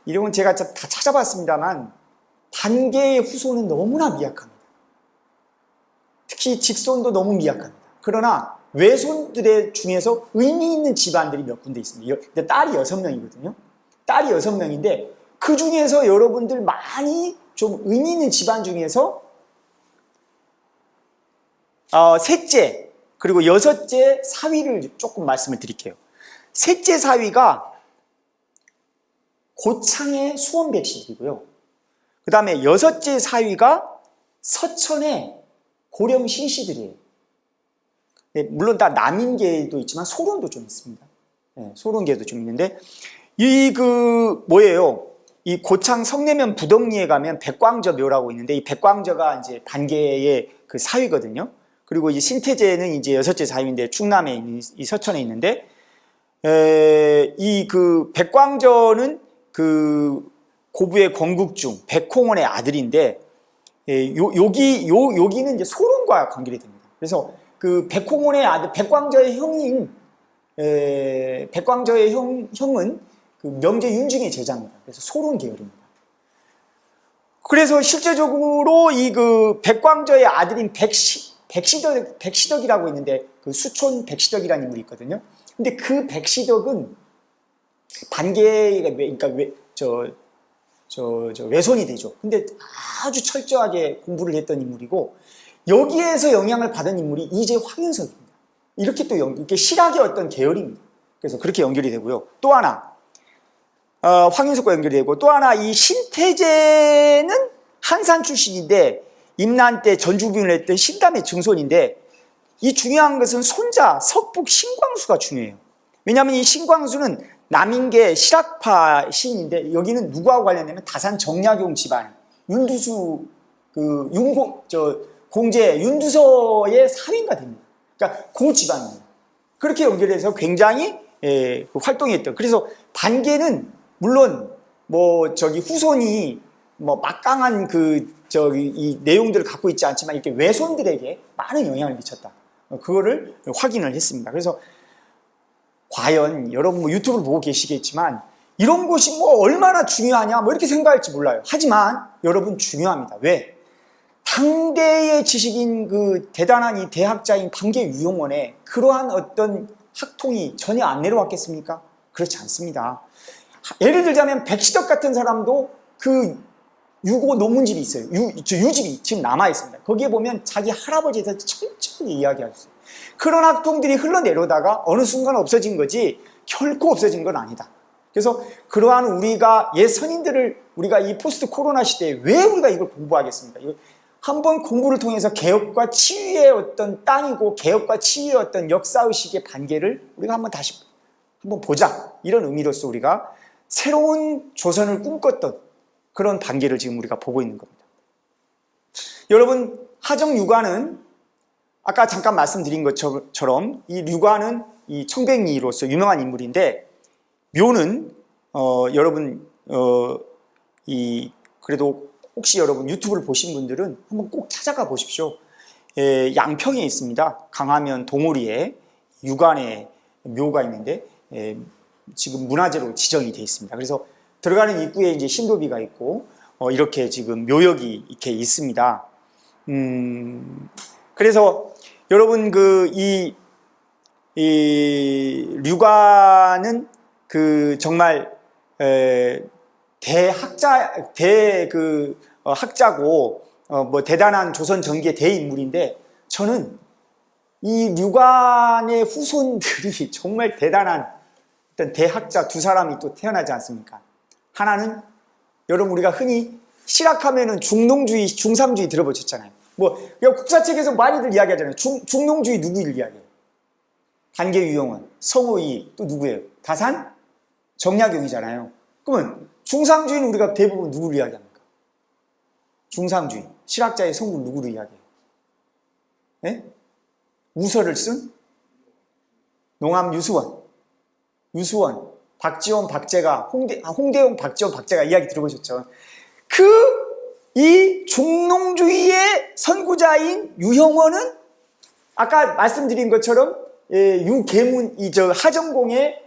이런 제가 다 찾아봤습니다만 단계의 후손은 너무나 미약합니다. 특히 직손도 너무 미약합니다. 그러나 외손들의 중에서 의미 있는 집안들이 몇 군데 있습니다. 딸이 6명이거든요. 딸이 6명인데 그 중에서 여러분들 많이 좀 의미 있는 집안 중에서 셋째 그리고 여섯째 사위를 조금 말씀을 드릴게요. 셋째 사위가 고창의 수원백씨이고요. 그 다음에 여섯째 사위가 서천의 고령 신씨들이에요. 네, 물론 다 남인계도 있지만 소론도 좀 있습니다. 네, 소론계도 좀 있는데 뭐예요? 이 고창 성내면 부덕리에 가면 백광저 묘라고 있는데 이 백광저가 이제 단계의 그 사위거든요. 그리고 이제 신태제는 이제 여섯째 사위인데 충남에 있는 이 서천에 있는데 이 그 백광저는 그 고부의 권국중 백홍원의 아들인데 여기는 이제 소론과 관계가 됩니다. 그래서 그 백홍원의 아들 백광저의 형인 백광저의 형은 그 명제 윤중의 제자입니다. 그래서 소론 계열입니다. 그래서 실제적으로 이 그 백광저의 아들인 백시덕이라고 있는데 그 수촌 백시덕이라는 인물이 있거든요. 근데 그 백시덕은 단계가 그러니까 외손이 되죠. 근데 아주 철저하게 공부를 했던 인물이고 여기에서 영향을 받은 인물이 이제 황윤석입니다. 이렇게 또 이렇게 실학의 어떤 계열입니다. 그래서 그렇게 연결이 되고요. 또 하나 황윤석과 연결이 되고 또 하나 이 신태제는 한산 출신인데 임난 때 전주군을 했던 신담의 증손인데 이 중요한 것은 손자 석북 신광수가 중요해요. 왜냐하면 이 신광수는 남인계 실학파 시인인데 여기는 누구하고 관련되면 다산 정약용 집안 윤두수 그 공제 윤두서의 사위가 됩니다. 그러니까 그 집안이에요. 그렇게 연결해서 굉장히 활동했던. 그래서 단계는 물론 후손이 막강한 이 내용들을 갖고 있지 않지만 이렇게 외손들에게 많은 영향을 미쳤다. 그거를 확인을 했습니다. 그래서 과연 여러분 유튜브를 보고 계시겠지만 이런 것이 얼마나 중요하냐 이렇게 생각할지 몰라요. 하지만 여러분 중요합니다. 왜? 당대의 지식인 그 대단한 이 대학자인 반계 유용원에 그러한 어떤 학통이 전혀 안 내려왔겠습니까? 그렇지 않습니다. 예를 들자면 백시덕 같은 사람도 그 유고 논문집이 있어요. 유집이 지금 남아있습니다. 거기에 보면 자기 할아버지에 대해서 철저하게 이야기하셨어요. 그런 학통들이 흘러내려다가 어느 순간 없어진 거지 결코 없어진 건 아니다. 그래서 그러한 우리가 옛 선인들을 우리가 이 포스트 코로나 시대에 왜 우리가 이걸 공부하겠습니까? 한번 공부를 통해서 개혁과 치유의 어떤 땅이고 개혁과 치유의 어떤 역사의식의 반개를 우리가 다시 한번 보자. 이런 의미로서 우리가 새로운 조선을 꿈꿨던 그런 단계를 지금 우리가 보고 있는 겁니다. 여러분, 하정 유관은 아까 잠깐 말씀드린 것처럼 이 유관은 이 청백리로서 유명한 인물인데 묘는 여러분 그래도 혹시 여러분 유튜브를 보신 분들은 한번 꼭 찾아가 보십시오. 양평에 있습니다. 강화면 동호리에 유관의 묘가 있는데 지금 문화재로 지정이 되어 있습니다. 그래서 들어가는 입구에 이제 신도비가 있고 이렇게 지금 묘역이 이렇게 있습니다. 그래서 여러분 이 류관은 정말 학자고 대단한 조선 전기의 대인물인데 저는 이 류관의 후손들이 정말 대단한 어떤 대학자 두 사람이 또 태어나지 않습니까? 하나는 여러분 우리가 흔히 실학하면은 중농주의, 중삼주의 들어보셨잖아요. 국사책에서 많이들 이야기하잖아요. 중농주의 누구를 이야기해요? 단계 유용원, 성호이 또 누구예요? 다산 정약용이잖아요. 그러면 중상주의는 우리가 대부분 누구를 이야기합니까? 중상주의, 실학자의 성분 누구를 이야기해요? 네? 우서를 쓴 농암 유수원, 박지원, 박제가, 홍대용, 박지원, 박제가 이야기 들어보셨죠? 이 중농주의의 선구자인 유형원은 아까 말씀드린 것처럼 유계문, 하정공의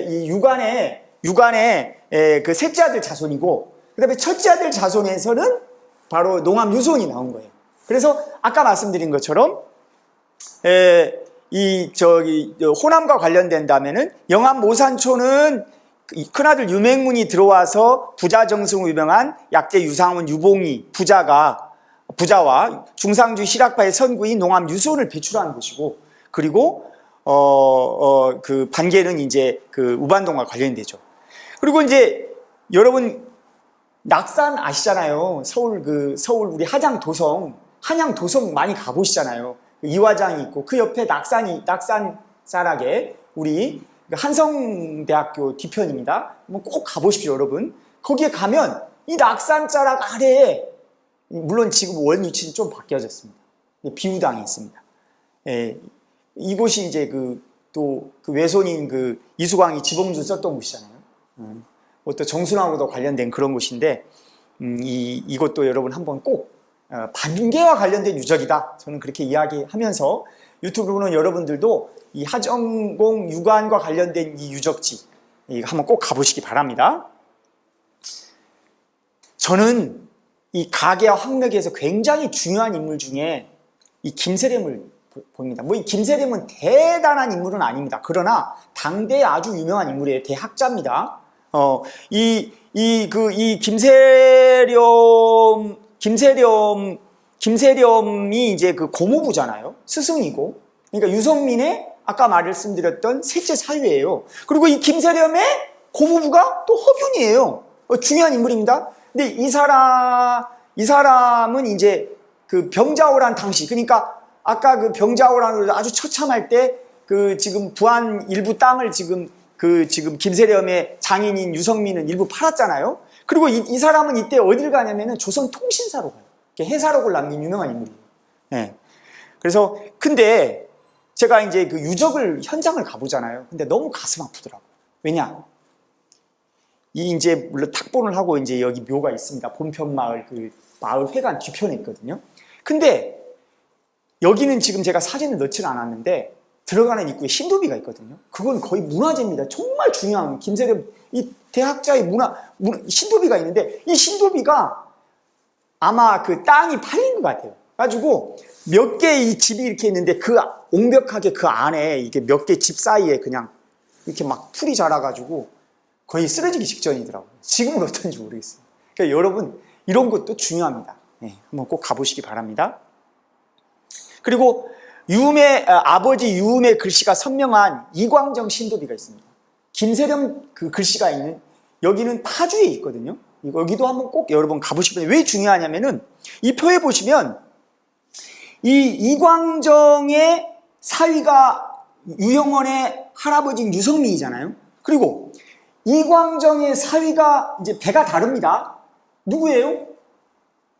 이 유관의 유관의 그 셋째 아들 자손이고, 그 다음에 첫째 아들 자손에서는 바로 농암 유손이 나온 거예요. 그래서 아까 말씀드린 것처럼 호남과 관련된다면은 영암 모산초는 큰아들 유맹문이 들어와서 부자 정승으로 유명한 약제 유상훈 유봉이 부자와 중상주 실학파의 선구인 농암 유손을 배출한 것이고, 그리고 그 반계는 이제 그 우반동과 관련되죠. 그리고 이제 여러분 낙산 아시잖아요. 서울 우리 한양 도성 많이 가보시잖아요. 이화장이 있고 그 옆에 낙산 자락에 우리 한성대학교 뒤편입니다. 한번 꼭 가보십시오, 여러분. 거기에 가면 이 낙산 자락 아래에, 물론 지금 원 위치는 좀 바뀌어졌습니다. 비우당이 있습니다. 이곳이 이제 또 외손인 이수광이 지봉준 썼던 곳이잖아요. 또 정순하고도 관련된 그런 곳인데, 이것도 여러분 한번 꼭 반계와 관련된 유적이다, 저는 그렇게 이야기하면서 유튜브로는 여러분들도 이 하정공 유관과 관련된 이 유적지 한번 꼭 가보시기 바랍니다. 저는 이 가계와 학력에서 굉장히 중요한 인물 중에 이 김세렴을 봅니다. 이 김세렴은 대단한 인물은 아닙니다. 그러나 당대에 아주 유명한 인물이에요. 대학자입니다. 이 김세렴이 이제 그 고모부잖아요. 스승이고. 그러니까 유성민의 아까 말씀드렸던 셋째 사위예요. 그리고 이 김세렴의 고모부가 또 허균이에요. 중요한 인물입니다. 근데 이 사람은 이제 그 병자호란 당시, 그러니까 아까 그 병자호란으로 아주 처참할 때 지금 부안 일부 땅을 지금 김세렴의 장인인 유성민은 일부 팔았잖아요. 그리고 이 사람은 이때 어딜 가냐면은 조선통신사로 가요. 해사록을 남긴 유명한 인물이에요. 네. 그래서 근데 제가 이제 그 현장을 가보잖아요. 근데 너무 가슴 아프더라고요. 왜냐? 이제 물론 탁본을 하고 이제 여기 묘가 있습니다. 본편마을 마을 회관 뒤편에 있거든요. 근데 여기는 지금 제가 사진을 넣지는 않았는데 들어가는 입구에 신도비가 있거든요. 그건 거의 문화재입니다. 정말 중요한 김세렴 이 대학자의 신도비가 있는데, 이 신도비가 아마 그 땅이 팔린 것 같아요. 가지고 몇 개의 이 집이 이렇게 있는데 옹벽하게 그 안에 이게 몇 개 집 사이에 그냥 이렇게 막 풀이 자라가지고 거의 쓰러지기 직전이더라고요. 지금은 어떤지 모르겠어요. 그러니까 여러분 이런 것도 중요합니다. 네, 한번 꼭 가보시기 바랍니다. 그리고 아버지 유음의 글씨가 선명한 이광정 신도비가 있습니다. 김세렴 그 글씨가 있는 여기는 파주에 있거든요. 여기도 한번 꼭 여러분 가보시면, 왜 중요하냐면은 이 표에 보시면 이 이광정의 사위가 유영원의 할아버지인 유성민이잖아요. 그리고 이광정의 사위가 이제 배가 다릅니다. 누구예요?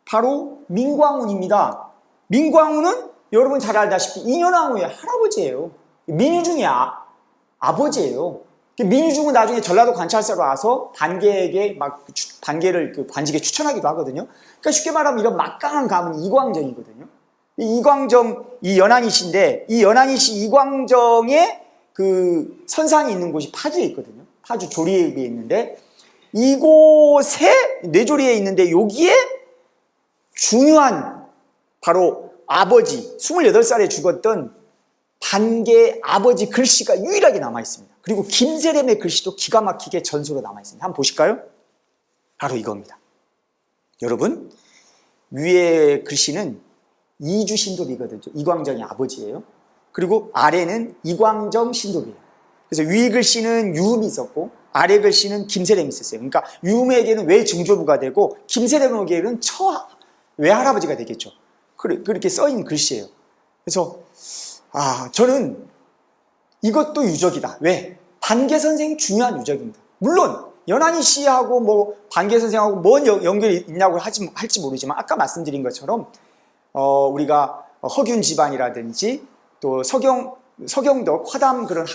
바로 민광훈입니다. 민광훈은 여러분 잘 알다시피 인현왕후의 할아버지예요. 민유중의 아버지예요. 민유중은 나중에 전라도 관찰사로 와서 반계에게 반계를 관직에 추천하기도 하거든요. 그러니까 쉽게 말하면 이런 막강한 가문이 이광정이거든요. 이광정, 이 연안이씨인데, 이 연안이씨 이광정의 그 선상이 있는 곳이 파주에 있거든요. 파주 조리에 있는데, 이곳에 뇌조리에 있는데 여기에 중요한 바로 아버지 28살에 죽었던 반계 아버지 글씨가 유일하게 남아있습니다. 그리고 김세렴의 글씨도 기가 막히게 전수로 남아있습니다. 한번 보실까요? 바로 이겁니다. 여러분, 위에 글씨는 이주 신도비거든요. 이광정의 아버지예요. 그리고 아래는 이광정 신도비예요. 그래서 위 글씨는 유음이 있었고 아래 글씨는 김세렴이 있었어요. 그러니까 유음에게는 외증조부가 되고 김세렴에게는 외할아버지가 되겠죠. 그렇게 써있는 글씨예요. 그래서 저는 이것도 유적이다. 왜? 반계 선생이 중요한 유적입니다. 물론 연한이 씨하고 반계 선생하고 뭔 연결이 있냐고 할지 모르지만 아까 말씀드린 것처럼 우리가 허균 집안이라든지 또 서경덕 화담 그런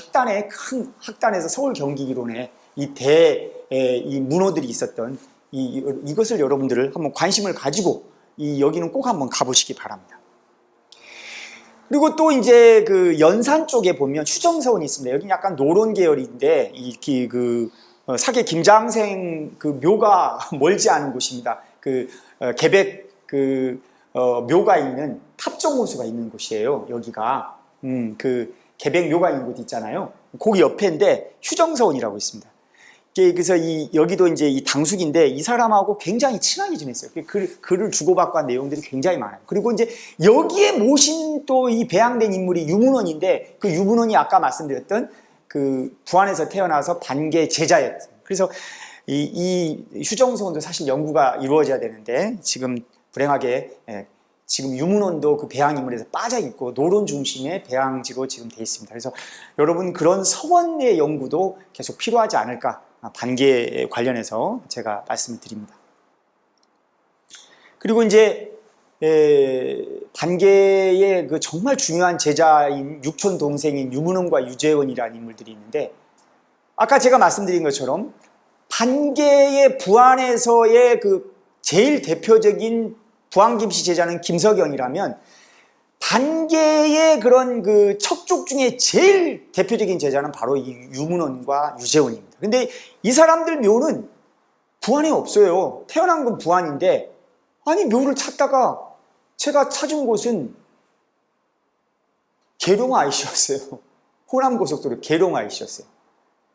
큰 학단에서 서울 경기기론에 이 문호들이 있었던 이것을 여러분들을 한번 관심을 가지고 여기는 꼭 한번 가보시기 바랍니다. 그리고 또 이제 그 연산 쪽에 보면 휴정서원이 있습니다. 여기는 약간 노론 계열인데 사계 김장생 그 묘가 멀지 않은 곳입니다. 계백 묘가 있는 탑정호수가 있는 곳이에요. 여기가 그 계백 묘가 있는 곳 있잖아요. 거기 옆에인데 휴정서원이라고 있습니다. 그래서 여기도 이제 이 당숙인데 이 사람하고 굉장히 친하게 지냈어요. 글을 주고받고 한 내용들이 굉장히 많아요. 그리고 이제 여기에 모신 또 이 배양된 인물이 유문원인데 그 유문원이 아까 말씀드렸던 그 부안에서 태어나서 반계 제자였어요. 그래서 이 휴정서원도 사실 연구가 이루어져야 되는데 지금 불행하게 지금 유문원도 그 배양 인물에서 빠져 있고 노론 중심의 배양지로 지금 돼 있습니다. 그래서 여러분 그런 서원의 연구도 계속 필요하지 않을까, 반계 관련해서 제가 말씀을 드립니다. 그리고 이제 반계의 그 정말 중요한 제자인 육촌 동생인 유문원과 유재원이라는 인물들이 있는데, 아까 제가 말씀드린 것처럼 반계의 부안에서의 그 제일 대표적인 부안김씨 제자는 김석영이라면 반계의 그런 그 척족 중에 제일 대표적인 제자는 바로 이 유문원과 유재원입니다. 근데 이 사람들 묘는 부안에 없어요. 태어난 건 부안인데, 아니 묘를 찾다가 제가 찾은 곳은 계룡아이시였어요. 호남고속도로 계룡아이시였어요.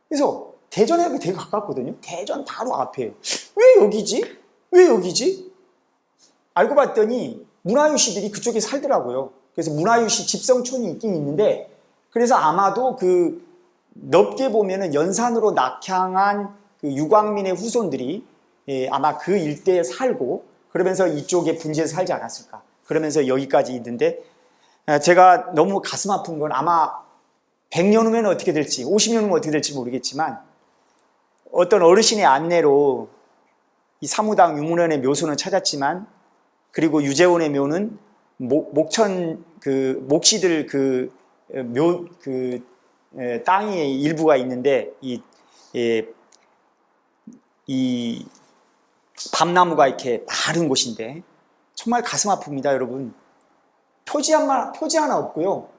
그래서 대전에 되게 가깝거든요. 대전 바로 앞이에요. 왜 여기지? 왜 여기지? 알고 봤더니 문화유씨들이 그쪽에 살더라고요. 그래서 문화유씨 집성촌이 있긴 있는데, 그래서 아마도 그 넓게 보면은 연산으로 낙향한 그 유광민의 후손들이 아마 그 일대에 살고 그러면서 이쪽에 분지에서 살지 않았을까. 그러면서 여기까지 있는데, 제가 너무 가슴 아픈 건 아마 100년 후면 어떻게 될지 50년 후면 어떻게 될지 모르겠지만 어떤 어르신의 안내로 이 사무당 유문원의 묘소는 찾았지만, 그리고 유재원의 묘는 목천 그 목시들 그 묘 그 땅이 일부가 있는데 이 밤나무가 이렇게 마른 곳인데 정말 가슴 아픕니다, 여러분. 표지 하나 없고요.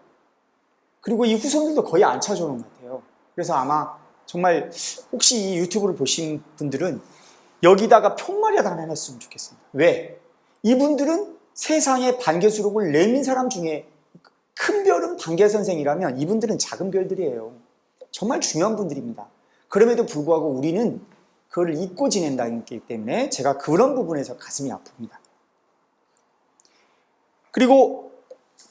그리고 이 후손들도 거의 안 찾아오는 것 같아요. 그래서 아마 정말 혹시 이 유튜브를 보신 분들은 여기다가 편말이라도 하나 해놨으면 좋겠습니다. 왜? 이분들은 세상에 반계 수록을 내민 사람 중에 큰 별은 반계 선생이라면 이분들은 작은 별들이에요. 정말 중요한 분들입니다. 그럼에도 불구하고 우리는 그걸 잊고 지낸다기 때문에 제가 그런 부분에서 가슴이 아픕니다. 그리고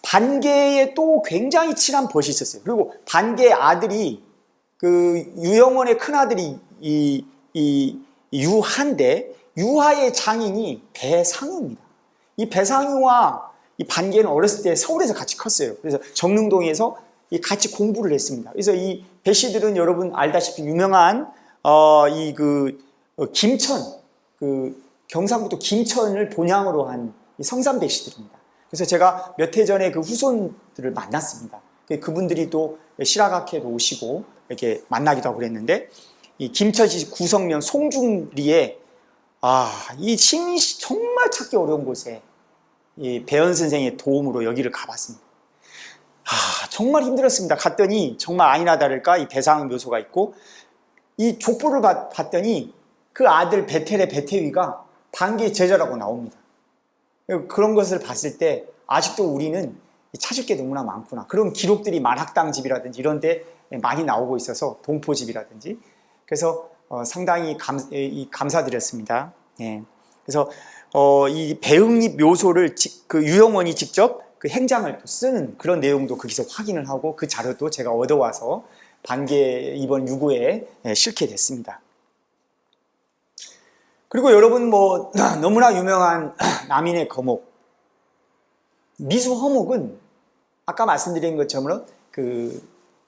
반계에 또 굉장히 친한 벗이 있었어요. 그리고 반계의 아들이 그 유영원의 큰 아들이 이 유하인데, 유하의 장인이 배상우입니다. 이 배상우와 이 반계는 어렸을 때 서울에서 같이 컸어요. 그래서 정릉동에서 같이 공부를 했습니다. 그래서 이 배씨들은 여러분 알다시피 유명한 김천, 그 경상북도 김천을 본향으로 한 성산 배씨들입니다. 그래서 제가 몇 해 전에 그 후손들을 만났습니다. 그분들이 또 실화학회도 오시고 이렇게 만나기도 하고 그랬는데, 이 김천시 구성면 송중리에 이 정말 찾기 어려운 곳에 이 배연 선생의 도움으로 여기를 가봤습니다. 정말 힘들었습니다. 갔더니 정말 아니나 다를까 이 배상 묘소가 있고, 이 족보를 봤더니 그 아들 베텔의 베태위가 반계 제자라고 나옵니다. 그런 것을 봤을 때 아직도 우리는 찾을 게 너무나 많구나. 그런 기록들이 만학당집이라든지 이런 데 많이 나오고 있어서, 동포집이라든지. 그래서 상당히 감사드렸습니다. 그래서 이 배흥립 묘소를 그 유영원이 직접 그 행장을 쓰는 그런 내용도 거기서 확인을 하고 그 자료도 제가 얻어와서 반계 이번 유고에 실게 됐습니다. 그리고 여러분 너무나 유명한 남인의 거목 미수허목은 아까 말씀드린 것처럼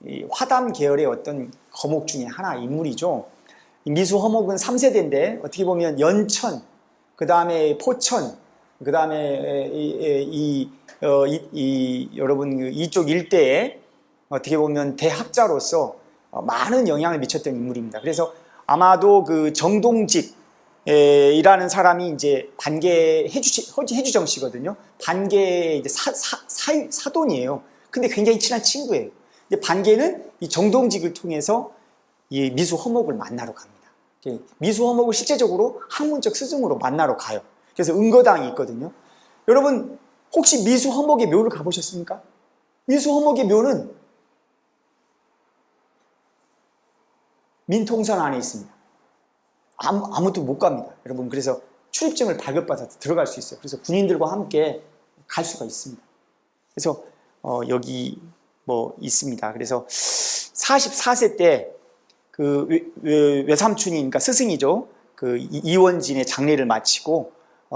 이 화담 계열의 어떤 거목 중에 하나 인물이죠. 미수허목은 3세대인데 어떻게 보면 연천, 그 다음에 포천, 그 다음에 여러분 이쪽 일대에 어떻게 보면 대학자로서 많은 영향을 미쳤던 인물입니다. 그래서 아마도 그 정동직 이라는 사람이 이제 반계 해주정 씨거든요. 반계 이제 사돈이에요. 근데 굉장히 친한 친구예요. 근데 반계는 이 정동직을 통해서 이 미수허목을 만나러 갑니다. 미수화목을 실제적으로 학문적 스승으로 만나러 가요. 그래서 은거당이 있거든요. 여러분 혹시 미수화목의 묘를 가보셨습니까? 미수화목의 묘는 민통선 안에 있습니다. 아무도 못 갑니다. 여러분 그래서 출입증을 발급받아서 들어갈 수 있어요. 그래서 군인들과 함께 갈 수가 있습니다. 그래서 여기 뭐 있습니다. 그래서 44세 때 그 외삼촌이, 그러니까 스승이죠. 그 이원진의 장례를 마치고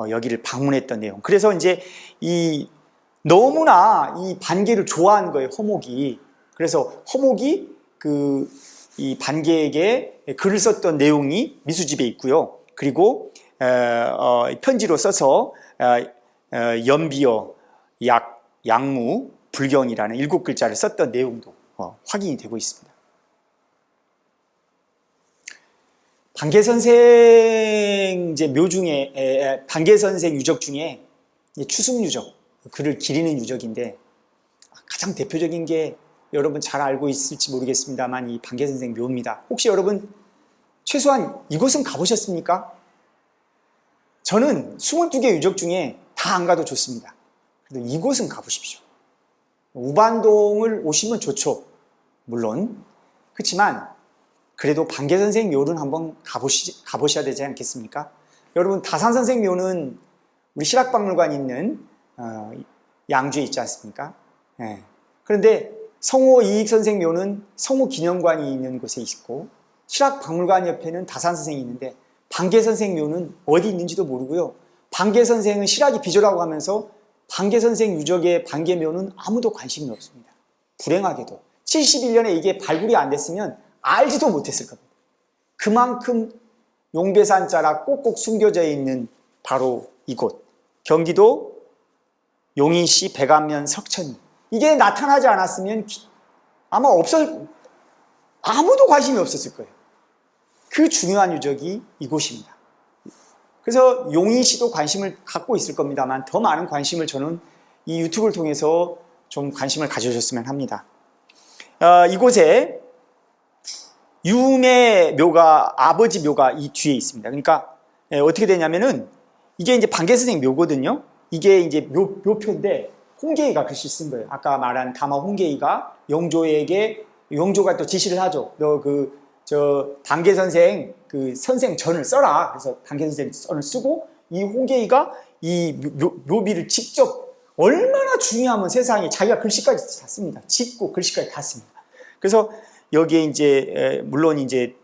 여기를 방문했던 내용. 그래서 이제 너무나 이 반개를 좋아하는 거예요, 허목이. 그래서 허목이 이 반개에게 글을 썼던 내용이 미수집에 있고요. 그리고 편지로 써서 연비어, 약무, 불경이라는 7글자를 썼던 내용도 확인이 되고 있습니다. 반개선생 묘 중에, 반개선생 유적 중에 추승유적, 글을 기리는 유적인데 가장 대표적인 게 여러분 잘 알고 있을지 모르겠습니다만 이 반개선생 묘입니다. 혹시 여러분 최소한 이곳은 가보셨습니까? 저는 22개 유적 중에 다 안 가도 좋습니다. 그래도 이곳은 가보십시오. 우반동을 오시면 좋죠. 물론. 그렇지만 그래도 반개선생 묘는 한번 가보셔야 되지 않겠습니까? 여러분 다산선생 묘는 우리 실학박물관이 있는 양주에 있지 않습니까? 네. 그런데 성호 이익선생 묘는 성호기념관이 있는 곳에 있고 실학박물관 옆에는 다산선생이 있는데 반개선생 묘는 어디 있는지도 모르고요. 반개선생은 실학이 비조라고 하면서 반개선생 유적의 반개묘는 아무도 관심이 없습니다. 불행하게도 71년에 이게 발굴이 안 됐으면 알지도 못했을 겁니다. 그만큼 용배산 자락 꼭꼭 숨겨져 있는 바로 이곳, 경기도 용인시 백안면 석천리. 이게 나타나지 않았으면 아마 아무도 관심이 없었을 거예요. 그 중요한 유적이 이곳입니다. 그래서 용인시도 관심을 갖고 있을 겁니다만 더 많은 관심을 저는 이 유튜브를 통해서 좀 관심을 가져줬으면 합니다. 이곳에 유의 묘가, 아버지 묘가 이 뒤에 있습니다. 그러니까 어떻게 되냐면은 이게 이제 반개선생 묘거든요. 이게 이제 묘표인데 홍계이가 글씨 쓴 거예요. 아까 말한 다마 홍계이가 영조에게, 영조가 또 지시를 하죠. 너 반개선생 선생 전을 써라. 그래서 반개선생 전을 쓰고 이 홍계이가 이 묘비를 직접, 얼마나 중요하면 세상에 자기가 글씨까지 다 씁니다. 짓고 글씨까지 다 씁니다. 그래서 여기에 이제 물론 이제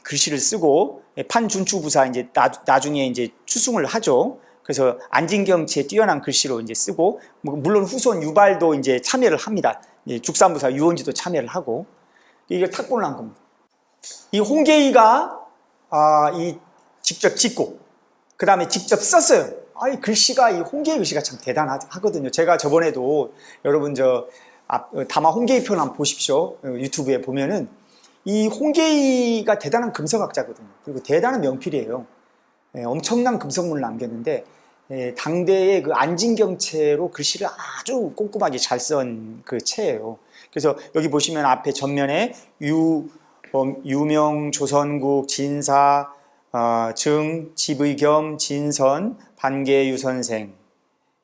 글씨를 쓰고 판준추부사 이제 나중에 이제 추승을 하죠. 그래서 안진경치의 뛰어난 글씨로 이제 쓰고, 물론 후손 유발도 이제 참여를 합니다. 죽산부사 유원지도 참여를 하고, 이걸 탁본을 한 겁니다. 이 홍계이가 직접 짓고 그 다음에 직접 썼어요. 이 글씨가, 이 홍계이 글씨가 참 대단하거든요. 제가 저번에도 여러분 다마 홍계이 편 한번 보십시오. 유튜브에 보면은 이 홍계이가 대단한 금성학자거든요. 그리고 대단한 명필이에요. 엄청난 금성문을 남겼는데 당대의 그 안진경체로 글씨를 아주 꼼꼼하게 잘 쓴 그 체예요. 그래서 여기 보시면 앞에 전면에 유명 조선국 진사 증 지의겸 진선 반개유 선생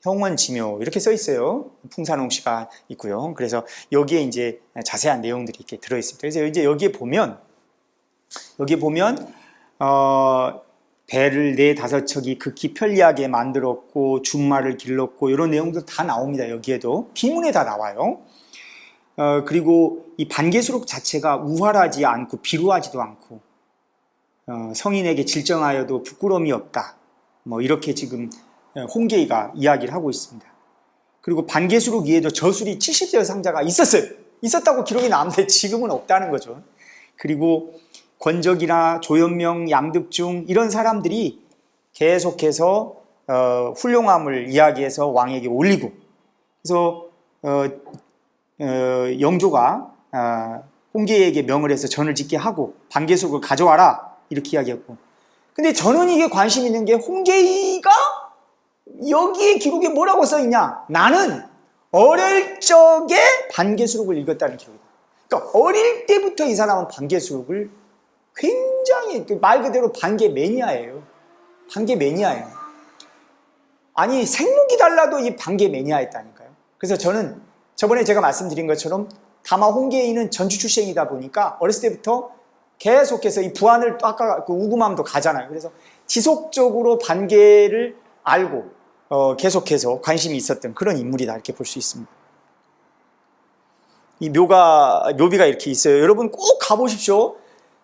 형원지묘 이렇게 써 있어요. 풍산홍씨가 있고요. 그래서 여기에 이제 자세한 내용들이 이렇게 들어 있습니다. 그래서 이제 여기에 보면 배를 4-5척이 극히 편리하게 만들었고 준말을 길렀고 이런 내용들 다 나옵니다. 여기에도 비문에 다 나와요. 그리고 이 반개수록 자체가 우활하지 않고 비루하지도 않고 성인에게 질정하여도 부끄러움이 없다. 뭐 이렇게 지금 홍계이가 이야기를 하고 있습니다. 그리고 반개수록 위에도 저술이 70여 상자가 있었어요. 있었다고 기록이 나오는데 지금은 없다는 거죠. 그리고 권적이나 조현명, 양득중 이런 사람들이 계속해서 훌륭함을 이야기해서 왕에게 올리고, 그래서 영조가 홍계이에게 명을 해서 전을 짓게 하고 반개수록을 가져와라 이렇게 이야기했고, 근데 저는 이게 관심 있는 게 홍계이가 여기에 기록에 뭐라고 써있냐, 나는 어릴 적에 반개수록을 읽었다는 기록이다. 그러니까 어릴 때부터 이 사람은 반개 수록을 굉장히 말 그대로 반개 매니아예요. 반개 매니아예요. 아니 생목이 달라도 이 반개 매니아였다니까요. 그래서 저는 저번에 제가 말씀드린 것처럼 다마 홍계인은 전주 출생이다 보니까 어렸을 때부터 계속해서 이 부안을 또 아까 그 우구맘도 가잖아요. 그래서 지속적으로 반개를 알고 계속해서 관심이 있었던 그런 인물이다 이렇게 볼 수 있습니다. 이 묘비가 이렇게 있어요. 여러분 꼭 가보십시오.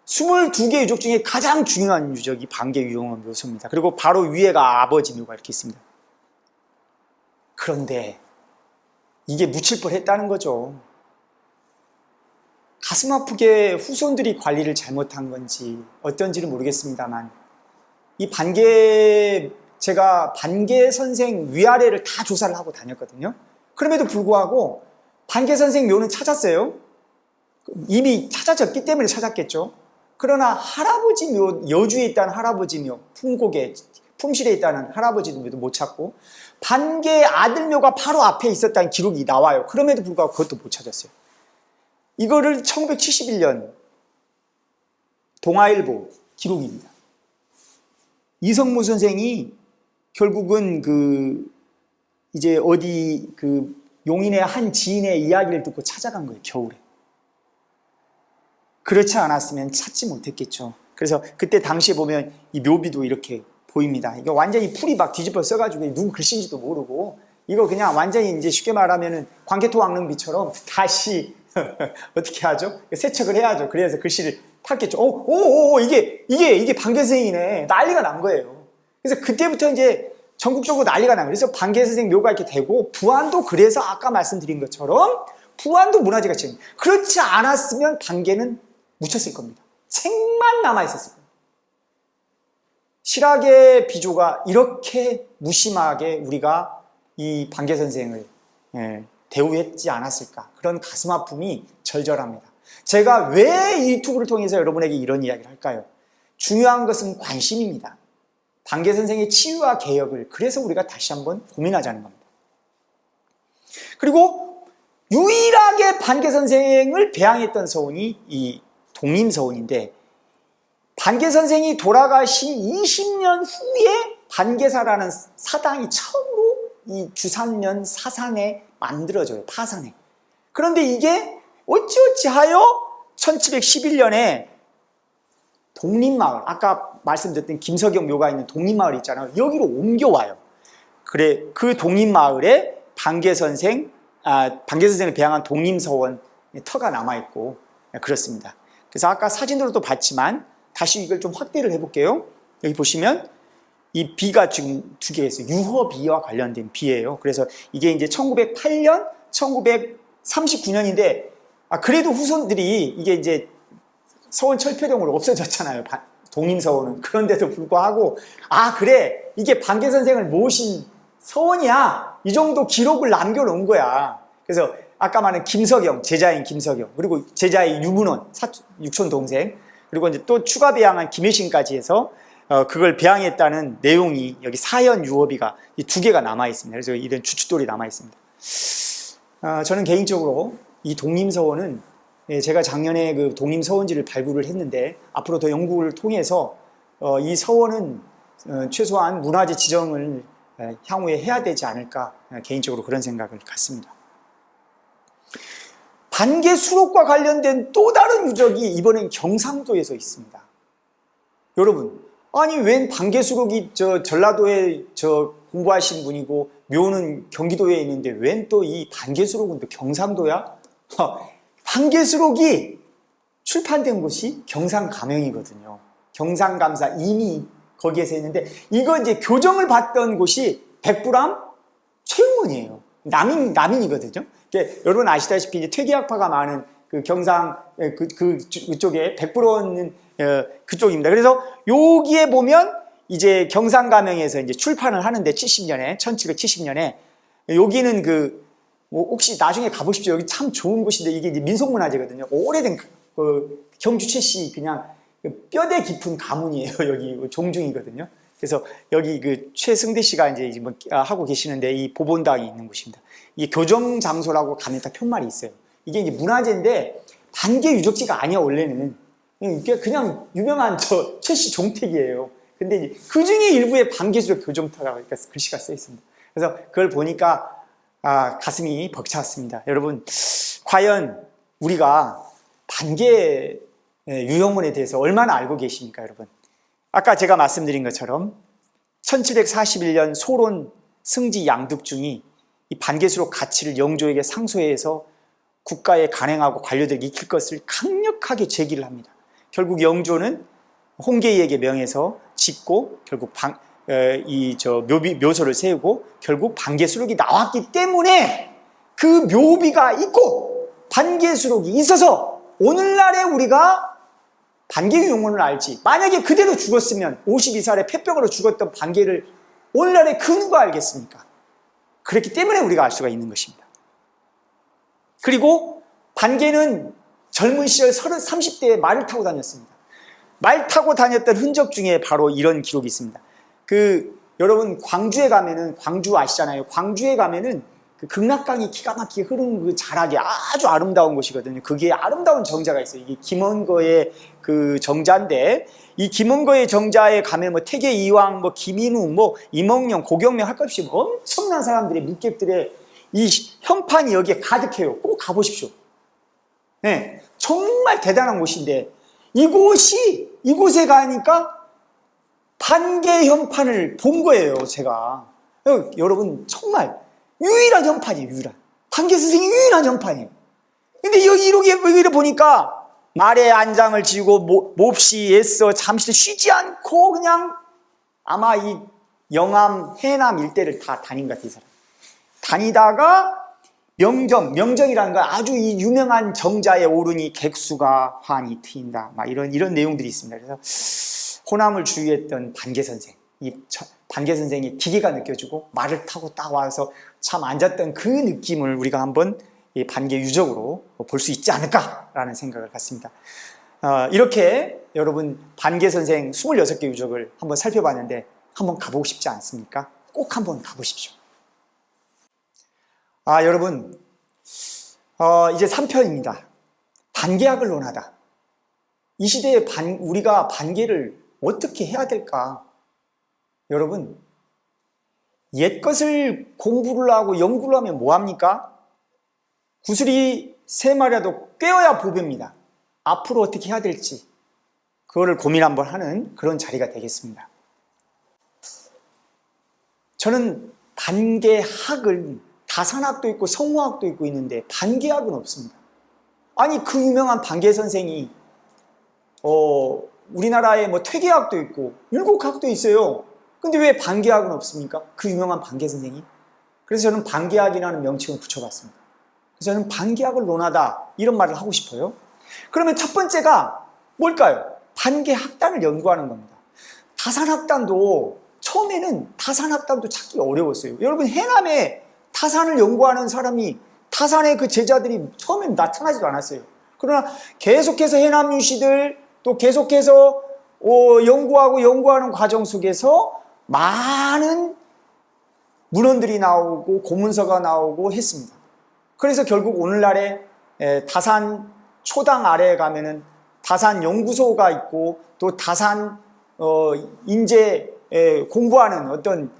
22개 유적 중에 가장 중요한 유적이 반개 유형원 묘소입니다. 그리고 바로 위에가 아버지 묘가 이렇게 있습니다. 그런데 이게 묻힐 뻔했다는 거죠. 가슴 아프게 후손들이 관리를 잘못한 건지 어떤지는 모르겠습니다만 이 반개 제가 반개 선생 위아래를 다 조사를 하고 다녔거든요. 그럼에도 불구하고 반개 선생 묘는 찾았어요. 이미 찾아졌기 때문에 찾았겠죠. 그러나 할아버지 묘, 여주에 있다는 할아버지 묘, 풍곡에 품실에 있다는 할아버지 묘도 못 찾고 반개 아들 묘가 바로 앞에 있었다는 기록이 나와요. 그럼에도 불구하고 그것도 못 찾았어요. 이거를 1971년 동아일보 기록입니다. 이성무 선생이 결국은 이제 어디 용인의 한 지인의 이야기를 듣고 찾아간 거예요, 겨울에. 그렇지 않았으면 찾지 못했겠죠. 그래서 그때 당시에 보면 이 묘비도 이렇게 보입니다. 이거 완전히 풀이 막 뒤집어 써가지고 누구 글씨인지도 모르고 이거 그냥 완전히 이제 쉽게 말하면은 광개토 왕릉비처럼 다시 어떻게 하죠? 세척을 해야죠. 그래서 글씨를 탔겠죠. 이게 반개 선생이네. 난리가 난 거예요. 그래서 그때부터 이제 전국적으로 난리가 난 거예요. 그래서 반개 선생 묘가 이렇게 되고 부안도 그래서 아까 말씀드린 것처럼 부안도 문화재 가치입니다. 그렇지 않았으면 반개는 묻혔을 겁니다. 책만 남아있었을 겁니다. 실학의 비조가 이렇게 무심하게 우리가 이 반개 선생을 대우했지 않았을까. 그런 가슴 아픔이 절절합니다. 제가 왜 이 유튜브를 통해서 여러분에게 이런 이야기를 할까요? 중요한 것은 관심입니다. 반개 선생의 치유와 개혁을 그래서 우리가 다시 한번 고민하자는 겁니다. 그리고 유일하게 반개 선생을 배양했던 서원이 이 독림서원인데 반개 선생이 돌아가신 20년 후에 반개사라는 사당이 처음으로 이 주산면 사산에 만들어져요. 파산에. 그런데 이게 어찌어찌하여 1711년에 독림마을, 아까 말씀드렸던 김석영 묘가 있는 독림마을 있잖아요. 여기로 옮겨와요. 그래, 그 독림마을에 반개 선생을 배양한 독림서원 터가 남아있고 그렇습니다. 그래서 아까 사진으로도 봤지만 다시 이걸 좀 확대를 해볼게요. 여기 보시면 이 비가 지금 두 개 있어요. 유허비와 관련된 비예요. 그래서 이게 이제 1908년, 1939년인데 그래도 후손들이 이게 이제 서원 철폐동으로 없어졌잖아요. 독림서원은. 그런데도 불구하고 그래 이게 반개 선생을 모신 서원이야. 이 정도 기록을 남겨놓은 거야. 그래서 아까 말한 김석영, 제자인 김석영, 그리고 제자의 유문원, 육촌 동생, 그리고 이제 또 추가 배양한 김혜신까지 해서 그걸 배양했다는 내용이 여기 사현 유허비가 이 두 개가 남아 있습니다. 그래서 이런 주춧돌이 남아 있습니다. 저는 개인적으로 이 독림서원은 제가 작년에 그 독림서원지를 발굴을 했는데 앞으로 더 연구를 통해서 이 서원은 최소한 문화재 지정을 향후에 해야 되지 않을까 개인적으로 그런 생각을 갖습니다. 반개 수록과 관련된 또 다른 유적이 이번엔 경상도에서 있습니다. 여러분, 아니 웬 반개 수록이 전라도에 공부하신 분이고 묘는 경기도에 있는데 웬 또 이 반개 수록은 또 경상도야? 반개 수록이 출판된 곳이 경상감형이거든요. 경상감사 이미 거기에서 했는데 이거 이제 교정을 받던 곳이 백부람 최용원이에요. 남인이거든요. 여러분 아시다시피 이제 퇴계학파가 많은 그 경상 그쪽에 백부로는 그쪽입니다. 그래서 여기에 보면 이제 경상가명에서 이제 출판을 하는데 1770년에 여기는 혹시 나중에 가보십시오. 여기 참 좋은 곳인데 이게 이제 민속문화재거든요. 오래된 경주 최씨 그냥 뼈대 깊은 가문이에요. 여기 종중이거든요. 그래서 여기 최승대 씨가 이제 하고 계시는데 이 보본당이 있는 곳입니다. 이게 교정 장소라고 가면 다 편말이 있어요. 이게 이제 문화재인데 반개 유적지가 아니야, 원래는. 이게 그냥 유명한 최씨 종택이에요. 근데 그 중에 일부에 반개수록 교정터라고 글씨가 써 있습니다. 그래서 그걸 보니까 가슴이 벅찼습니다. 여러분, 과연 우리가 반개 유형문에 대해서 얼마나 알고 계십니까, 여러분? 아까 제가 말씀드린 것처럼 1741년 소론 승지 양득중이 이 반개수록 가치를 영조에게 상소해서 국가에 간행하고 관료들에게 익힐 것을 강력하게 제기를 합니다. 결국 영조는 홍계이에게 명해서 짓고 결국 묘소를 세우고 결국 반개수록이 나왔기 때문에 그 묘비가 있고 반개수록이 있어서 오늘날에 우리가 반개유용문을 알지. 만약에 그대로 죽었으면 52살에 폐병으로 죽었던 반개를 오늘날에 그 누가 알겠습니까? 그렇기 때문에 우리가 알 수가 있는 것입니다. 그리고 반개는 젊은 시절 30대에 말을 타고 다녔습니다. 말 타고 다녔던 흔적 중에 바로 이런 기록이 있습니다. 여러분 광주에 가면은, 광주 아시잖아요. 광주에 가면은 그 극락강이 기가 막히게 흐르는 그 자락이 아주 아름다운 곳이거든요. 그게 아름다운 정자가 있어요. 이게 김원거의 그 정자인데, 이 김원거의 정자에 가면 뭐 태계 이황, 뭐 김인우, 뭐 이몽룡, 고경명 할 것 없이 엄청난 사람들의 묵객들의 이 형판이 여기에 가득해요. 꼭 가보십시오. 네, 정말 대단한 곳인데 이곳에 가니까 반개 형판을 본 거예요, 제가. 여러분, 정말 유일한 형판이에요, 유일한. 반개 선생이 유일한 형판이에요. 근데 여기를 보니까 말에 안장을 지고 몹시 애써 잠시 쉬지 않고 그냥 아마 이 영암, 해남 일대를 다 다닌 것 같아요, 이 사람. 다니다가 명정이라는 건 아주 이 유명한 정자에 오르니 객수가 환히 트인다. 막 이런 내용들이 있습니다. 그래서 호남을 주유했던 반개 선생, 이 반개 선생의 기계가 느껴지고 말을 타고 딱 와서 참 앉았던 그 느낌을 우리가 한번 이 반개 유적으로 볼 수 있지 않을까라는 생각을 갖습니다. 이렇게 여러분 반개 선생 26개 유적을 한번 살펴봤는데 한번 가보고 싶지 않습니까? 꼭 한번 가보십시오. 여러분, 이제 3편입니다. 반개학을 논하다. 이 시대에 우리가 반개를 어떻게 해야 될까? 여러분, 옛것을 공부를 하고 연구를 하면 뭐합니까? 구슬이 3마리라도 꿰어야 보배입니다. 앞으로 어떻게 해야 될지 그거를 고민 한번 하는 그런 자리가 되겠습니다. 저는 반개학을 다산학도 있고 성호학도 있고 있는데 반개학은 없습니다. 아니 그 유명한 반개 선생이 우리나라에 뭐 퇴계학도 있고 율곡학도 있어요. 근데 왜 반개학은 없습니까? 그 유명한 반개 선생이. 그래서 저는 반개학이라는 명칭을 붙여봤습니다. 그래서 저는 반개학을 논하다 이런 말을 하고 싶어요. 그러면 첫 번째가 뭘까요? 반개학단을 연구하는 겁니다. 다산학단도 처음에는 다산학단도 찾기 어려웠어요. 여러분 해남에 타산을 연구하는 사람이 타산의 그 제자들이 처음엔 나타나지도 않았어요. 그러나 계속해서 해남 유씨들 또 계속해서 연구하는 과정 속에서 많은 문헌들이 나오고 고문서가 나오고 했습니다. 그래서 결국 오늘날에 다산 초당 아래에 가면은 다산 연구소가 있고 또 다산 인재 공부하는 어떤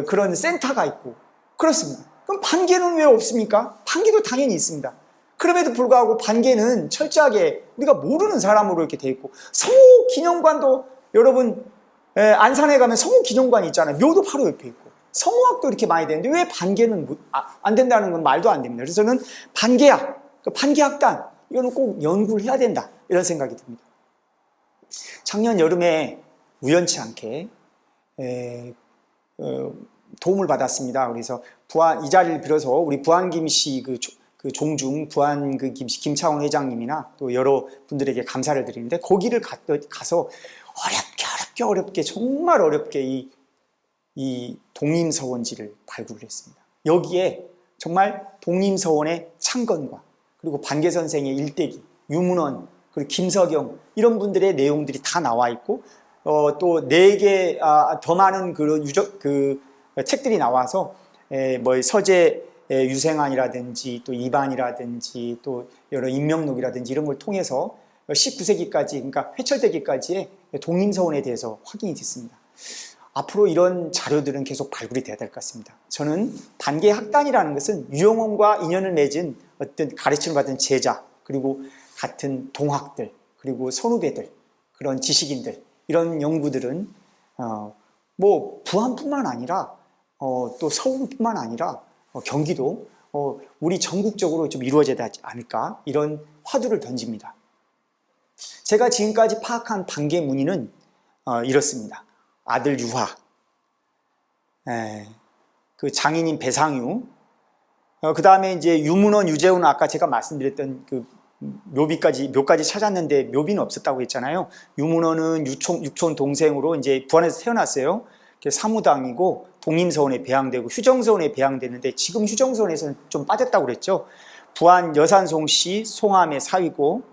그런 센터가 있고 그렇습니다. 그럼 반개는 왜 없습니까? 반개도 당연히 있습니다. 그럼에도 불구하고 반개는 철저하게 우리가 모르는 사람으로 이렇게 돼 있고 성호 기념관도 여러분 안산에 가면 성호 기념관이 있잖아요. 묘도 바로 옆에 있고 성호학도 이렇게 많이 되는데 왜 반개는 안 된다는 건 말도 안 됩니다. 그래서 저는 반개학, 반개학단 이거는 꼭 연구를 해야 된다 이런 생각이 듭니다. 작년 여름에 우연치 않게 도움을 받았습니다. 그래서 이 자리를 빌어서 우리 부안김씨 그 종중 부안 그 김씨 김차원 회장님이나 또 여러 분들에게 감사를 드리는데 거기를 가서 어렵게 정말 어렵게 이 독림서원지를 발굴을 했습니다. 여기에 정말 독림서원의 창건과 그리고 반개 선생의 일대기, 유문원, 그리고 김석영 이런 분들의 내용들이 다 나와 있고 또 4개 더 많은 그런 책들이 나와서 뭐 서재 유생안이라든지 또 입안이라든지 또 여러 인명록이라든지 이런 걸 통해서 19세기까지, 그러니까 회철되기까지의 독림서원에 대해서 확인이 됐습니다. 앞으로 이런 자료들은 계속 발굴이 돼야 될 것 같습니다. 저는 반개학단이라는 것은 유영원과 인연을 맺은 어떤 가르침을 받은 제자, 그리고 같은 동학들, 그리고 선후배들, 그런 지식인들, 이런 연구들은 뭐 부안뿐만 아니라 또 서울뿐만 아니라 경기도, 우리 전국적으로 좀 이루어져야 되지 않을까, 이런 화두를 던집니다. 제가 지금까지 파악한 반개 문의는 이렇습니다. 아들 유화, 그 장인인 배상유, 그 다음에 이제 유문원, 유재훈, 아까 제가 말씀드렸던 그 묘까지 찾았는데 묘비는 없었다고 했잖아요. 유문원은 육촌 동생으로 이제 부안에서 태어났어요. 사무당이고 독림서원에 배양되고 휴정서원에 배양되는데 지금 휴정서원에서는 좀 빠졌다고 그랬죠. 부안 여산송씨 송암의 사위고,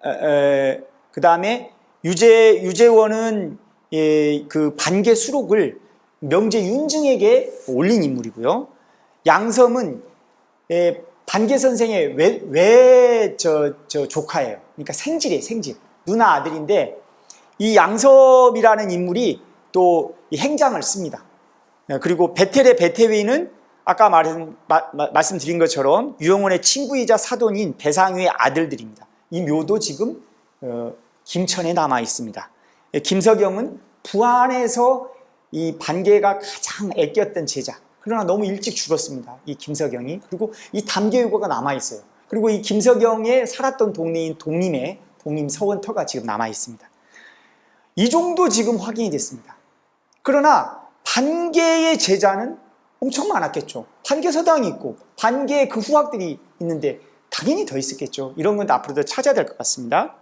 그 다음에 유재원은 그 반개 수록을 명제 윤증에게 올린 인물이고요. 양섬은 반개 선생의 조카예요. 그러니까 생질이에요, 생질. 누나 아들인데 이 양섬이라는 인물이 또 이 행장을 씁니다. 그리고 베텔의 베태위는 아까 말씀드린 것처럼 유영원의 친구이자 사돈인 배상유의 아들들입니다. 이 묘도 지금 김천에 남아 있습니다. 김석영은 부안에서 이 반개가 가장 애꼈던 제자. 그러나 너무 일찍 죽었습니다. 이 김석영이. 그리고 이 담개유고가 남아 있어요. 그리고 이 김석영의 살았던 동네인 독림에 독림서원터가 지금 남아 있습니다. 이 정도 지금 확인이 됐습니다. 그러나 반개의 제자는 엄청 많았겠죠. 반개 서당이 있고 반개의 그 후학들이 있는데 당연히 더 있었겠죠. 이런 건 앞으로도 찾아야 될 것 같습니다.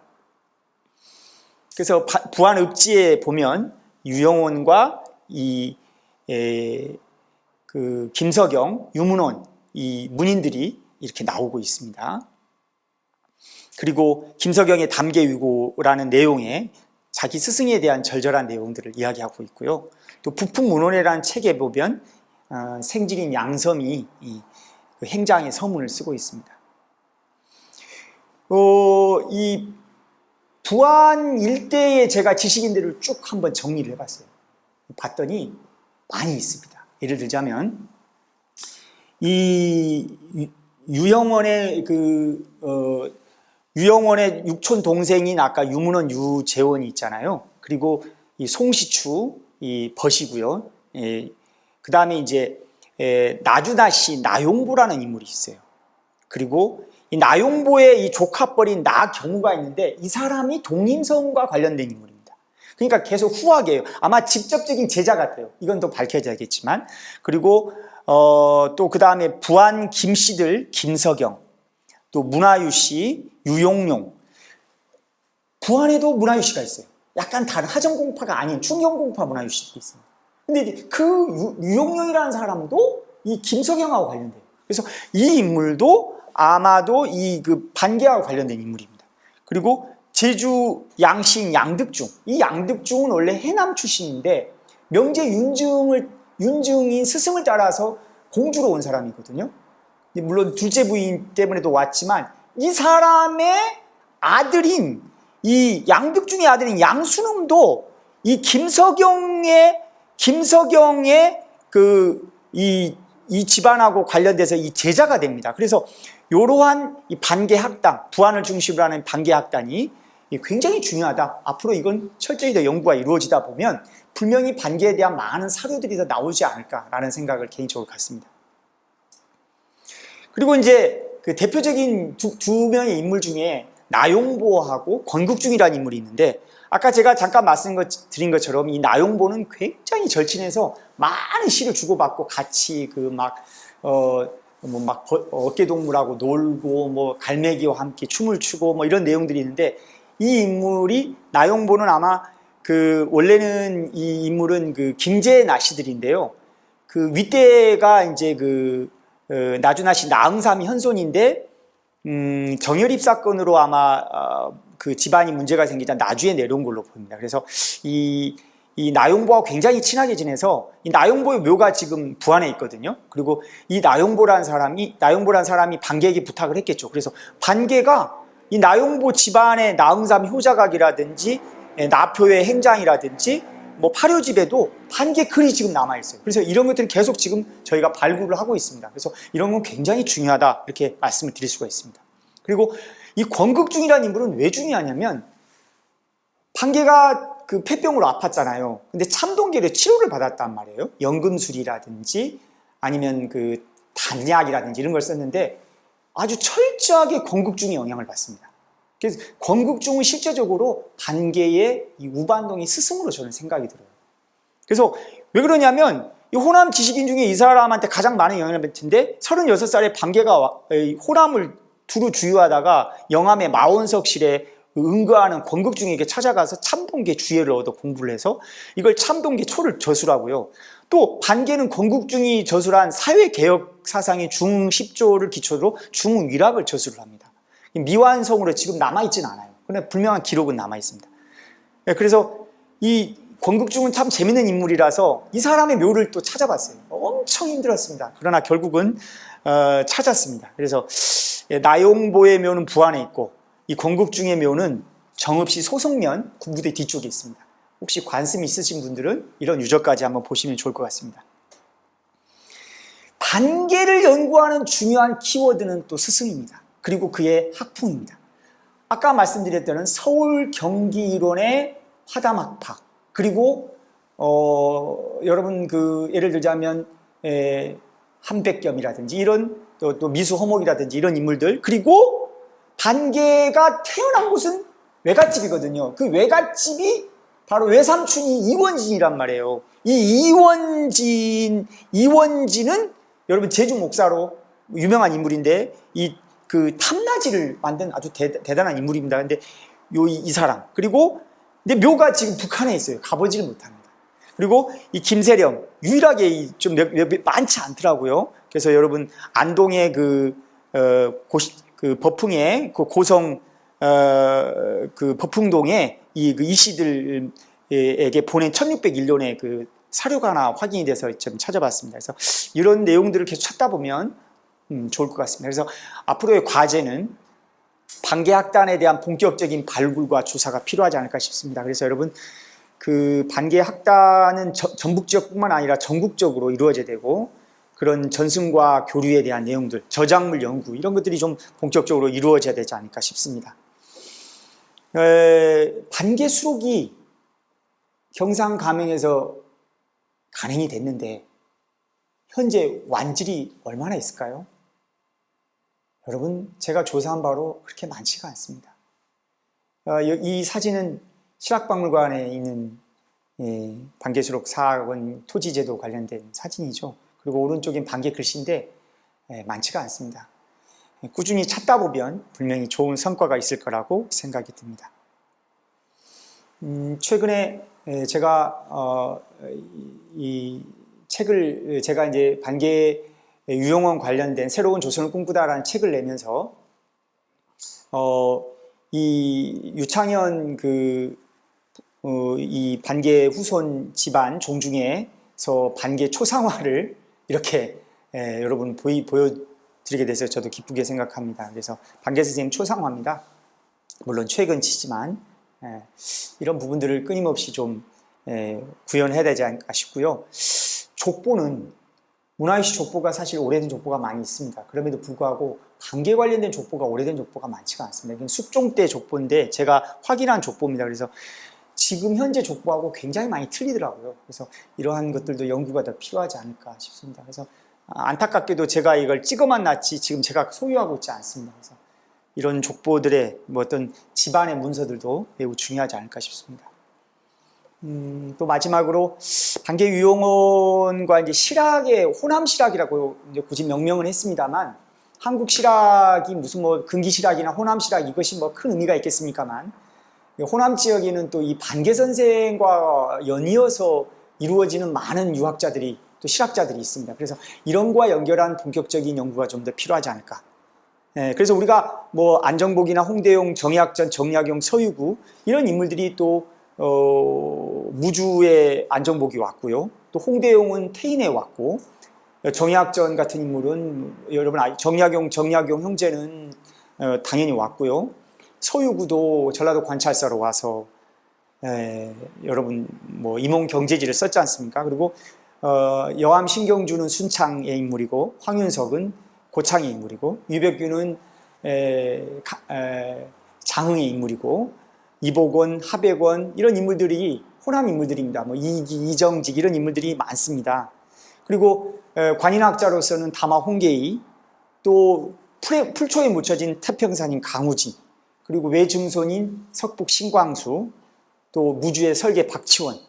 그래서 부안 읍지에 보면 유영원과 그 김석영, 유문원, 이 문인들이 이렇게 나오고 있습니다. 그리고 김석영의 담개유고라는 내용에 자기 스승에 대한 절절한 내용들을 이야기하고 있고요. 또 북풍문헌이라는 책에 보면 생질인 양섬이 그 행장의 서문을 쓰고 있습니다. 이 부안 일대에 제가 지식인들을 쭉 한번 정리를 해봤어요. 봤더니 많이 있습니다. 예를 들자면 이 유영원의 유영원의 육촌 동생인 아까 유문원 유재원이 있잖아요. 그리고 이 송시추, 이 벗이고요. 그 다음에 이제 나주나씨 나용보라는 인물이 있어요. 그리고 이 나용보의 이 조카뻘인 나경우가 있는데 이 사람이 독림서원과 관련된 인물입니다. 그러니까 계속 후학이에요. 아마 직접적인 제자 같아요. 이건 또 밝혀져야겠지만. 그리고 또 그 다음에 부안 김씨들 김석영, 또 문화유씨 유용용. 부안에도 문화유씨가 있어요. 약간 다른 하정공파가 아닌 충경공파 문화유씨도 있습니다. 근데 그 유용용이라는 사람도 이 김석영하고 관련돼요. 그래서 이 인물도 아마도 이 그 반개하고 관련된 인물입니다. 그리고 제주 양신 양득중. 이 양득중은 원래 해남 출신인데 명제 윤증인 스승을 따라서 공주로 온 사람이거든요. 물론 둘째 부인 때문에도 왔지만 이 사람의 아들인 이 양득중의 아들인 양순음도 이 김석영의 이 집안하고 관련돼서 이 제자가 됩니다. 그래서 이러한 이 반개학당, 부안을 중심으로 하는 반개학단이 굉장히 중요하다. 앞으로 이건 철저히 더 연구가 이루어지다 보면 분명히 반개에 대한 많은 사료들이 더 나오지 않을까라는 생각을 개인적으로 갖습니다. 그리고 이제 그 대표적인 두 명의 인물 중에 나용보하고 권국중이라는 인물이 있는데 아까 제가 잠깐 말씀드린 것처럼 이 나용보는 굉장히 절친해서 많은 시를 주고받고 같이 어깨동무하고 놀고 뭐 갈매기와 함께 춤을 추고 뭐 이런 내용들이 있는데 이 인물이 나용보는 아마 그 원래는 이 인물은 그 김제의 나시들인데요. 그 윗대가 이제 나주나시 나응삼이 현손인데 정열입 사건으로 아마 그 집안이 문제가 생기자 나주에 내려온 걸로 보입니다. 그래서 이 이 나용보와 굉장히 친하게 지내서 이 나용보의 묘가 지금 부안에 있거든요. 그리고 이 나용보란 사람이 반개에게 부탁을 했겠죠. 그래서 반개가 이 나용보 집안의 나응삼 효자각이라든지 나표의 행장이라든지 뭐 파료집에도 반개 글이 지금 남아있어요. 그래서 이런 것들은 계속 지금 저희가 발굴을 하고 있습니다. 그래서 이런 건 굉장히 중요하다 이렇게 말씀을 드릴 수가 있습니다. 그리고 이 권극중이라는 인물은 왜 중요하냐면 반개가 그 폐병으로 아팠잖아요. 근데 참동계로 치료를 받았단 말이에요. 연금술이라든지 아니면 그 단약이라든지 이런 걸 썼는데 아주 철저하게 권극중의 영향을 받습니다. 그래서 권극중은 실제적으로 반개의 이 우반동의 스승으로 저는 생각이 들어요. 그래서 왜 그러냐면 이 호남 지식인 중에 이 사람한테 가장 많은 영향을 받는데 36살에 반개가 호남을 두루 주유하다가 영암의 마원석실에 응거하는 권극중에게 찾아가서 참동계 주예를 얻어 공부를 해서 이걸 참동계 초를 저술하고요. 또 반개는 권극중이 저술한 사회개혁 사상의 중10조를 기초로 중위락을 저술을 합니다. 미완성으로 지금 남아있지는 않아요. 그런데 분명한 기록은 남아있습니다. 그래서 이 권극중은 참 재밌는 인물이라서 이 사람의 묘를 또 찾아봤어요. 엄청 힘들었습니다. 그러나 결국은 찾았습니다. 그래서 나용보의 묘는 부안에 있고 이 권극중의 묘는 정읍시 소송면 군부대 뒤쪽에 있습니다. 혹시 관심이 있으신 분들은 이런 유적까지 한번 보시면 좋을 것 같습니다. 반개를 연구하는 중요한 키워드는 또 스승입니다. 그리고 그의 학풍입니다. 아까 말씀드렸던 서울 경기 이론의 화담학파 그리고 여러분 그 예를 들자면 한백겸이라든지 이런 또 미수허목이라든지 이런 인물들 그리고 반개가 태어난 곳은 외갓집이거든요. 그 외갓집이 바로 외삼촌이 이원진이란 말이에요. 이 이원진은 여러분 제주 목사로 유명한 인물인데 그 탐나지를 만든 아주 대단한 인물입니다. 근데 이 사람 그리고 근데 묘가 지금 북한에 있어요. 가보지를 못합니다. 그리고 이 김세령 유일하게 좀 많지 않더라고요. 그래서 여러분 안동의 그 버풍의 그 고성 그 버풍동에 그 이씨들에게 보낸 1601년의 그 사료가 하나 확인이 돼서 좀 찾아봤습니다. 그래서 이런 내용들을 계속 찾다 보면 좋을 것 같습니다. 그래서 앞으로의 과제는 반개학단에 대한 본격적인 발굴과 조사가 필요하지 않을까 싶습니다. 그래서 여러분 그 반개학단은 전북 지역뿐만 아니라 전국적으로 이루어져야 되고 그런 전승과 교류에 대한 내용들, 저작물 연구 이런 것들이 좀 본격적으로 이루어져야 되지 않을까 싶습니다. 반개 수록이 경상 감행에서 간행이 됐는데 현재 완질이 얼마나 있을까요? 여러분 제가 조사한 바로 그렇게 많지가 않습니다. 이 사진은 실학박물관에 있는 반개수록 4원 토지제도 관련된 사진이죠. 그리고 오른쪽엔 반개 글씨인데 많지가 않습니다. 꾸준히 찾다 보면 분명히 좋은 성과가 있을 거라고 생각이 듭니다. 최근에 제가 이 책을 제가 이제 반개 유용원 관련된 새로운 조선을 꿈꾸다라는 책을 내면서 이 유창현 이 반개 후손 집안 종중에서 반개 초상화를 이렇게 여러분 보여드리게 돼서 저도 기쁘게 생각합니다. 그래서 반개 선생님 초상화입니다. 물론 최근치지만 이런 부분들을 끊임없이 좀 구현해야 되지 않을까 싶고요. 족보는 문화유시 족보가 사실 오래된 족보가 많이 있습니다. 그럼에도 불구하고 반개 관련된 족보가 오래된 족보가 많지가 않습니다. 이건 숙종 때 족보인데 제가 확인한 족보입니다. 그래서 지금 현재 족보하고 굉장히 많이 틀리더라고요. 그래서 이러한 것들도 연구가 더 필요하지 않을까 싶습니다. 그래서 안타깝게도 제가 이걸 찍어만 놨지 지금 제가 소유하고 있지 않습니다. 그래서 이런 족보들의 뭐 어떤 집안의 문서들도 매우 중요하지 않을까 싶습니다. 또 마지막으로 반개 유용원과 이제 실학의 호남 실학이라고 이제 굳이 명명을 했습니다만 한국 실학이 무슨 뭐 근기 실학이나 호남 실학 이것이 뭐 큰 의미가 있겠습니까만 호남 지역에는 또 이 반개 선생과 연이어서 이루어지는 많은 유학자들이 또 실학자들이 있습니다. 그래서 이런 거와 연결한 본격적인 연구가 좀 더 필요하지 않을까. 그래서 우리가 뭐 안정복이나 홍대용, 정약전, 정약용, 서유구 이런 인물들이 또 무주의 안정복이 왔고요. 또 홍대용은 태인에 왔고, 정약전 같은 인물은 여러분 정약용 형제는 당연히 왔고요. 서유구도 전라도 관찰사로 와서 여러분 뭐 임원 경제지를 썼지 않습니까? 그리고 여암 신경주는 순창의 인물이고, 황윤석은 고창의 인물이고, 유백규는 장흥의 인물이고, 이복원, 하백원 이런 인물들이 호남 인물들입니다. 뭐 이기, 이정직 이런 인물들이 많습니다. 그리고 관인학자로서는 다마 홍계의, 또 풀초에 묻혀진 태평산인 강우진, 그리고 외증손인 석북 신광수, 또 무주의 설계 박치원,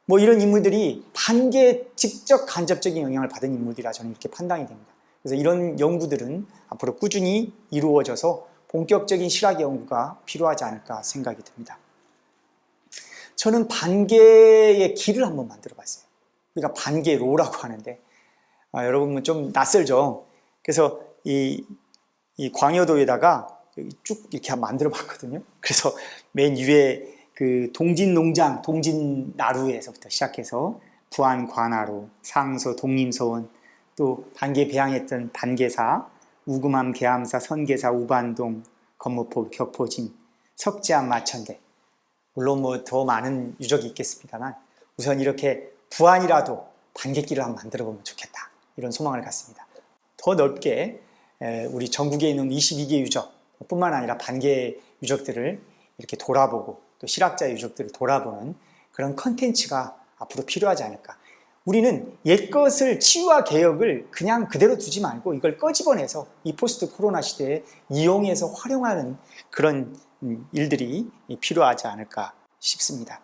뭐 이런 인물들이 반계에 직접 간접적인 영향을 받은 인물이라 저는 이렇게 판단이 됩니다. 그래서 이런 연구들은 앞으로 꾸준히 이루어져서 본격적인 실학 연구가 필요하지 않을까 생각이 듭니다. 저는 반계의 길을 한번 만들어 봤어요. 우리가 반계로라고 하는데 여러분 좀 낯설죠? 그래서 이 광여도에다가 쭉 이렇게 만들어 봤거든요. 그래서 맨 위에 그 동진농장, 동진나루에서부터 시작해서 부안 관하루, 상서, 독림서원, 또 반계 배양했던 반계사, 우금암 계암사, 선계사, 우반동, 건모포, 격포진, 석지암, 마천대, 물론 뭐 더 많은 유적이 있겠습니다만 우선 이렇게 부안이라도 반계길을 한번 만들어 보면 좋겠다, 이런 소망을 갖습니다. 더 넓게 우리 전국에 있는 22개 유적 뿐만 아니라 반계 유적들을 이렇게 돌아보고 또 실학자 유적들을 돌아보는 그런 컨텐츠가 앞으로 필요하지 않을까. 우리는 옛것을, 치유와 개혁을 그냥 그대로 두지 말고 이걸 꺼집어내서 이 포스트 코로나 시대에 이용해서 활용하는 그런 일들이 필요하지 않을까 싶습니다.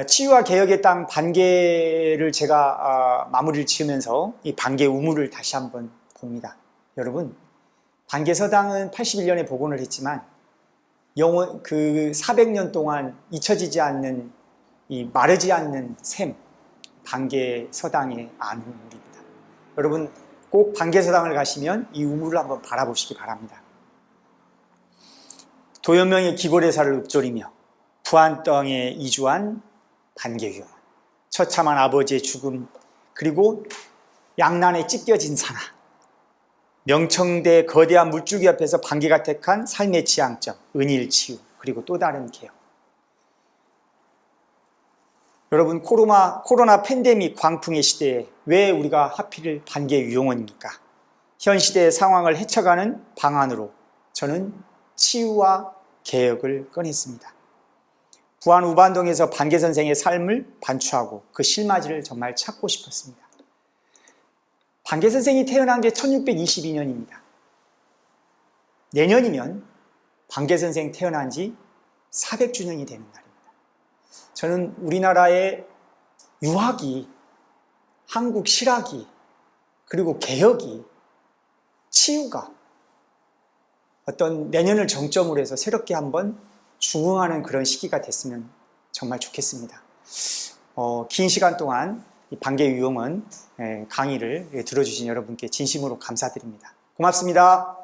치유와 개혁의 땅 반계를 제가 마무리를 지으면서 이 반계 우물을 다시 한번 봅니다. 여러분, 반계서당은 81년에 복원을 했지만 그 400년 동안 잊혀지지 않는 이 마르지 않는 샘, 반계서당의 안 우물입니다. 여러분 꼭 반계서당을 가시면 이 우물을 한번 바라보시기 바랍니다. 도연명의 기고대사를 읊조리며 부안 땅에 이주한 반계유원, 처참한 아버지의 죽음, 그리고 양난에 찢겨진 산하, 명청대 거대한 물줄기 앞에서 반계가 택한 삶의 지향점, 은일치유, 그리고 또 다른 개혁. 여러분, 코로나 팬데믹 광풍의 시대에 왜 우리가 하필 반계유용원입니까? 현 시대의 상황을 헤쳐가는 방안으로 저는 치유와 개혁을 꺼냈습니다. 부안 우반동에서 반계 선생의 삶을 반추하고 그 실마지를 정말 찾고 싶었습니다. 반계 선생이 태어난 게 1622년입니다. 내년이면 반계 선생 태어난 지 400주년이 되는 날입니다. 저는 우리나라의 유학이, 한국 실학이, 그리고 개혁이, 치유가 어떤 내년을 정점으로 해서 새롭게 한번 중흥하는 그런 시기가 됐으면 정말 좋겠습니다. 긴 시간 동안 이 반계유용원 강의를 들어주신 여러분께 진심으로 감사드립니다. 고맙습니다.